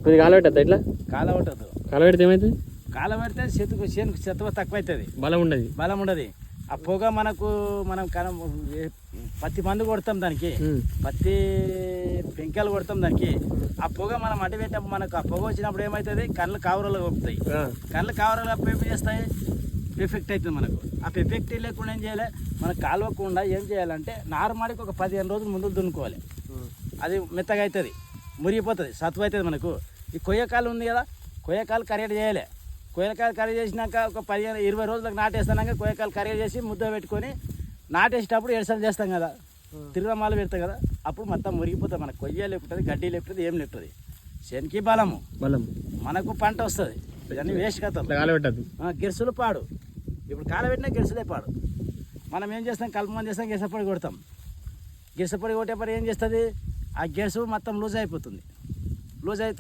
కొద్దిగా కాలబెట్టద్దు ఇట్లా కాలబెట్టద్దు. కాలబెడితే ఏమవుతుంది? కాలబెడితే చేనుకు చెత్త తక్కువ అవుతుంది, బలం ఉండదు. ఆ పొగ మనం పత్తి మందు కొడతాం దానికి, పత్తి పెంకాలు కొడతాం దానికి. ఆ పొగ మనం అడ్డు పెట్టినప్పుడు మనకు ఆ పొగ వచ్చినప్పుడు ఏమవుతుంది, కళ్ళు కావరాలు కప్పుతాయి. కళ్ళు కావరాలు కప్పి ఏం చేస్తాయి, ఎఫెక్ట్ అవుతుంది మనకు. ఆ ఎఫెక్ట్ లేకుండా ఏం చేయాలి, మనకు కాలవకుండా ఏం చేయాలంటే నార్మల్కి ఒక 15 రోజులు ముందు దున్నుకోవాలి. అది మెత్తగా అవుతుంది, మురిగిపోతుంది, సత్వ అవుతుంది మనకు. ఈ కొయ్యకాలు ఉంది కదా, కొయ్యకాలు కరెక్ట్ చేయాలి. కొయ్యకాయలు కర్రీ చేసినాక ఒక 15-20 రోజులకు నాటేస్తాక కొయ్యకాయలు కర్రీ చేసి ముద్ద పెట్టుకొని నాటేసేటప్పుడు ఎడసలు చేస్తాం కదా, తిరుగుమాలు పెడతాం కదా, అప్పుడు మొత్తం మురిగిపోతుంది. మనకు కొయ్య లేపుతుంది, గడ్డి లేపుతుంది, ఏం లేపుతుంది. శనికి బలం మనకు పంట వస్తుంది. ఇవన్నీ వేస్ట్ కదా, కాలబెట్టద్దు. గిరుసులు పాడు. ఇప్పుడు కాలబెట్టినా గిరుసులే పాడు. మనం ఏం చేస్తాం, కలుపుమంది చేస్తాం, గిరసపొడి కొడతాం. గిరసపొడి కొట్టేపడి ఏం చేస్తుంది, ఆ గిరుసు మొత్తం లూజ్ అయిపోతుంది. లూజ్ అయితే